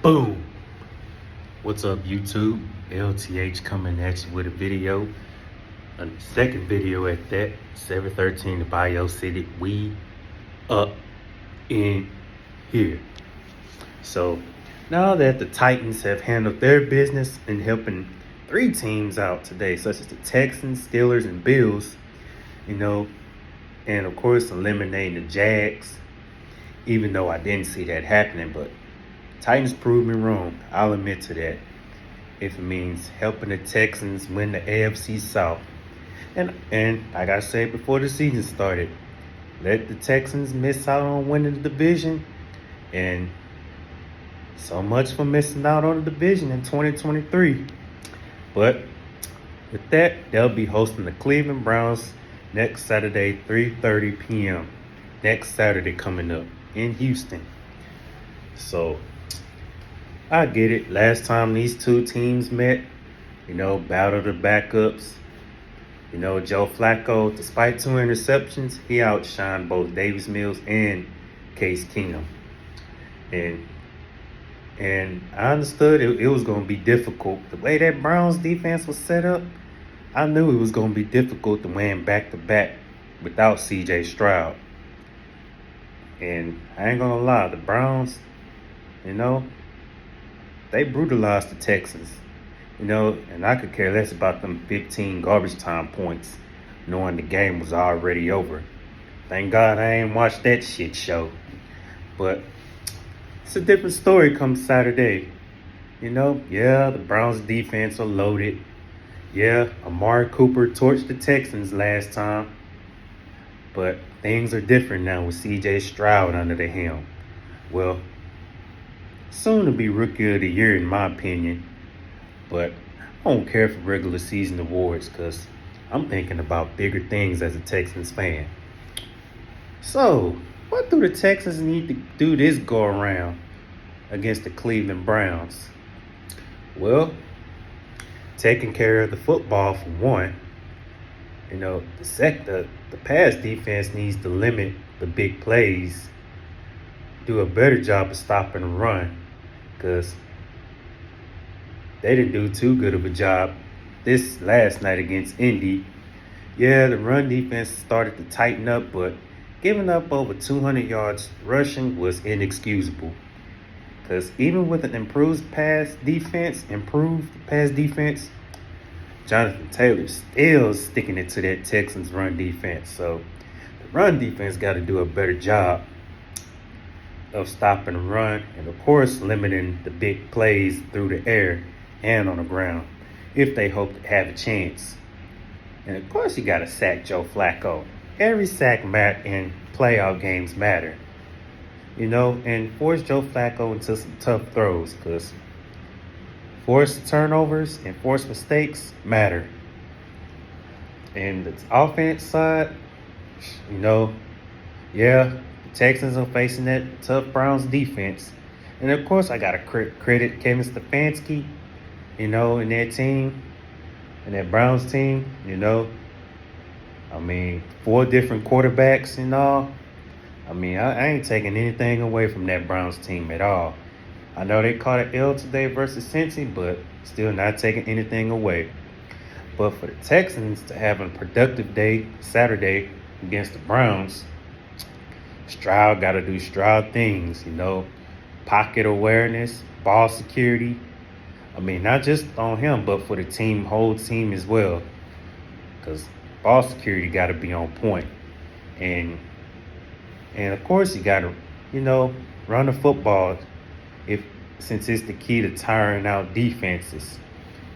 Boom! What's up, YouTube? LTH coming at you with a video, a second video at that. 713 to Bio City. We up in here. So now that the Titans have handled their business in helping three teams out today, such as the Texans, Steelers, and Bills, and of course eliminating the Jags, even though I didn't see that happening, but Titans proved me wrong. I'll admit to that. If it means helping the Texans win the AFC South. And like I said before the season started, let the Texans miss out on winning the division. And so much for missing out on the division in 2023. But with that, they'll be hosting the Cleveland Browns next Saturday, 3:30 p.m. Next Saturday coming up in Houston. So I get it. Last time these two teams met, battle the backups. Joe Flacco, despite 2 interceptions, he outshined both Davis Mills and Case Keenum. And I understood it was going to be difficult. The way that Browns defense was set up, I knew it was going to be difficult to win back-to-back without C.J. Stroud. And I ain't going to lie, the Browns, they brutalized the Texans, and I could care less about them 15 garbage time points, knowing the game was already over. Thank God I ain't watched that shit show. But it's a different story come Saturday. The Browns defense are loaded. Yeah, Amari Cooper torched the Texans last time. But things are different now with C.J. Stroud under the helm. Well, soon to be Rookie of the Year in my opinion, but I don't care for regular season awards because I'm thinking about bigger things as a Texans fan. So, what do the Texans need to do this go around against the Cleveland Browns? Well, taking care of the football for one. The pass defense needs to limit the big plays, do a better job of stopping the run, because they didn't do too good of a job this last night against Indy. Yeah, the run defense started to tighten up, but giving up over 200 yards rushing was inexcusable. Because even with an improved pass defense, Jonathan Taylor's still sticking it to that Texans run defense. So the run defense got to do a better job of stopping the run and, of course, limiting the big plays through the air and on the ground if they hope to have a chance. And, of course, you got to sack Joe Flacco. Every sack in playoff games matter. And force Joe Flacco into some tough throws because forced turnovers and forced mistakes matter. And the offense side, the Texans are facing that tough Browns defense. And, of course, I got to credit Kevin Stefanski, and that team, and that Browns team, 4 different quarterbacks and all. I ain't taking anything away from that Browns team at all. I know they caught an L today versus Cincy, but still not taking anything away. But for the Texans to have a productive day Saturday against the Browns, Stroud got to do Stroud things, pocket awareness, ball security. Not just on him, but for the whole team as well. Because ball security got to be on point. And of course, you got to, run the football since it's the key to tiring out defenses.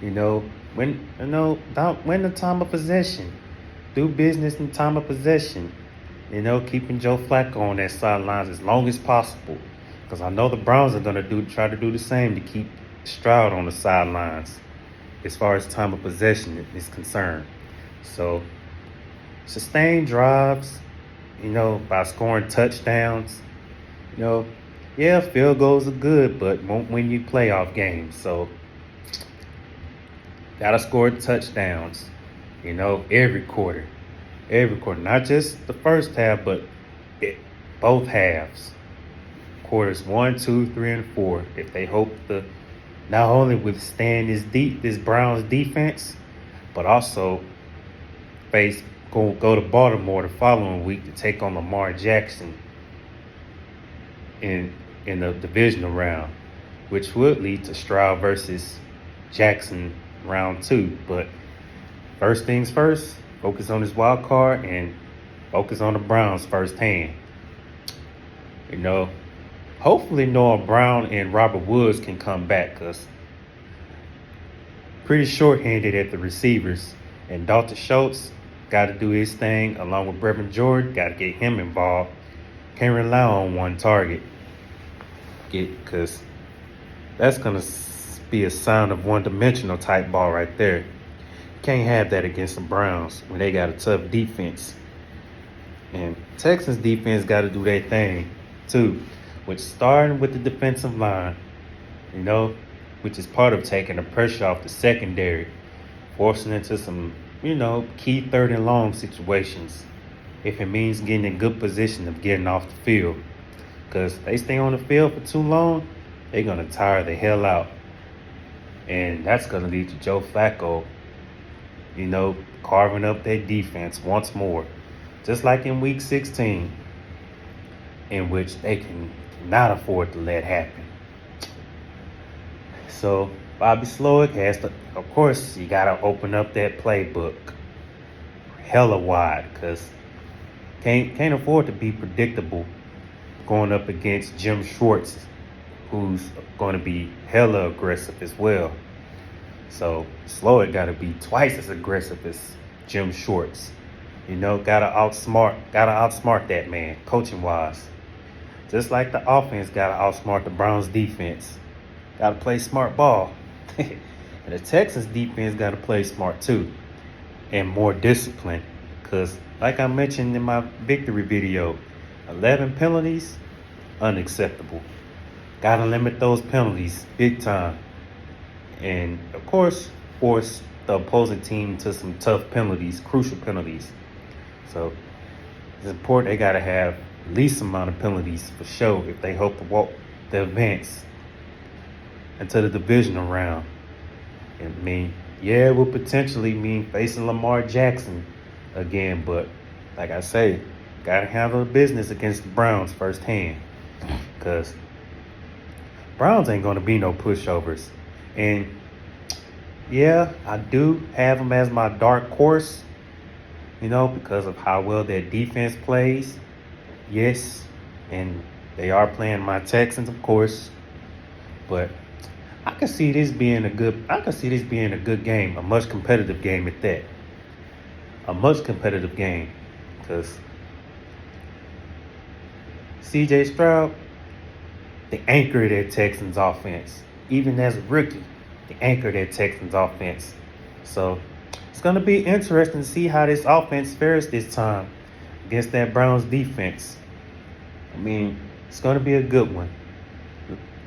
Don't win the time of possession. Do business in time of possession. Keeping Joe Flacco on that sidelines as long as possible. Because I know the Browns are going to try to do the same to keep Stroud on the sidelines as far as time of possession is concerned. So, sustain drives, by scoring touchdowns. Field goals are good, but won't win you playoff games. So, got to score touchdowns, every quarter. Not just the first half, but both halves. quarters 1, 2, 3, and 4 if they hope to not only withstand this Browns defense, but also go to Baltimore the following week to take on Lamar Jackson in the divisional round, which would lead to Stroud versus Jackson round 2. But first things first, focus on this wild card and focus on the Browns firsthand. Hopefully Noah Brown and Robert Woods can come back, because pretty short-handed at the receivers. And Dalton Schultz got to do his thing along with Brevin Jordan. Got to get him involved. Can't rely on one target, because that's going to be a sign of one-dimensional type ball right there. Can't have that against the Browns when they got a tough defense. And Texans defense got to do their thing too, which starting with the defensive line, which is part of taking the pressure off the secondary, forcing into some, key 3rd and long situations, if it means getting in good position of getting off the field. Because they stay on the field for too long, they're going to tire the hell out. And that's going to lead to Joe Flacco, carving up their defense once more. Just like in Week 16, in which they cannot afford to let happen. So Bobby Slowick has to, of course, you got to open up that playbook hella wide, because can't afford to be predictable going up against Jim Schwartz, who's going to be hella aggressive as well. So Slowick got to be twice as aggressive as Jim Schwartz. Gotta outsmart that man, coaching wise. Just like the offense gotta outsmart the Browns defense. Gotta play smart ball. And the Texans defense gotta play smart too. And more discipline. Because like I mentioned in my victory video, 11 penalties, unacceptable. Gotta limit those penalties big time. And of course, force the opposing team to some tough penalties, crucial penalties. So it's important they got to have least amount of penalties for sure if they hope to walk the advance into the divisional round. It will potentially mean facing Lamar Jackson again, but like I say, got to handle the business against the Browns firsthand, because Browns ain't going to be no pushovers. And yeah, I do have them as my dark horse, because of how well their defense plays. Yes, and they are playing my Texans, of course. But I can see this being a good game, a much competitive game at that. A much competitive game, because C.J. Stroud, the anchor of that Texans offense, even as a rookie, the anchor of that Texans offense. So it's going to be interesting to see how this offense fares this time against that Browns defense. It's going to be a good one.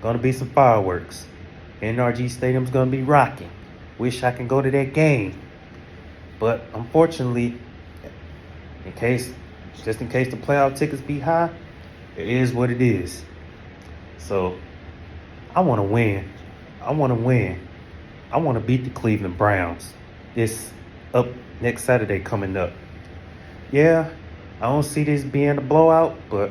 Going to be some fireworks. NRG Stadium's going to be rocking. Wish I can go to that game. But unfortunately, in case the playoff tickets be high, it is what it is. So I want to win. I want to beat the Cleveland Browns this up next Saturday coming up. Yeah, I don't see this being a blowout, but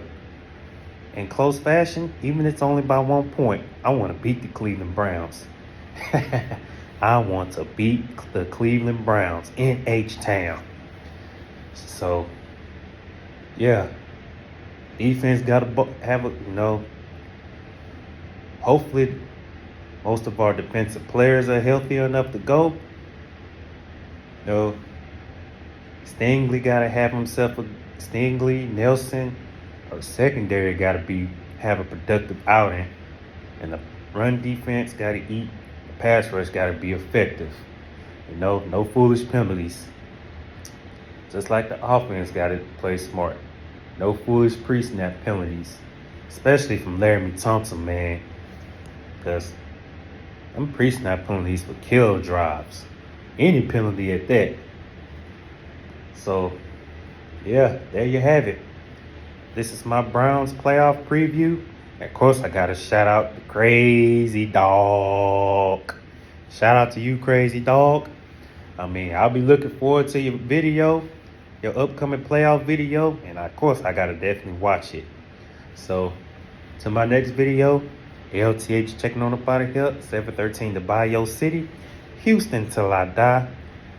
in close fashion, even if it's only by 1 point, I want to beat the Cleveland Browns. I want to beat the Cleveland Browns in H-Town. So, yeah, defense got to have hopefully most of our defensive players are healthy enough to go. Stingley got to have himself Nelson, or secondary got to have a productive outing, and the run defense got to eat. The pass rush got to be effective. No foolish penalties. Just like the offense got to play smart. No foolish pre-snap penalties, especially from Laramie Thompson, man, because them pre-snap penalties would kill drives. Any penalty at that. So, yeah, there you have it. This is my Browns playoff preview And of course, I gotta shout out the Crazy Dog. Shout out to you, Crazy Dog. I mean, I'll be looking forward to your video, your upcoming playoff video, and of course, I gotta definitely watch it. So, to my next video, LTH checking on up out of here, 713 to Bio City, Houston till I die.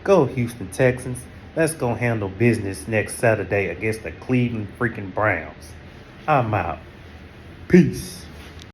Go Houston Texans. Let's go handle business next Saturday against the Cleveland freaking Browns. I'm out. Peace.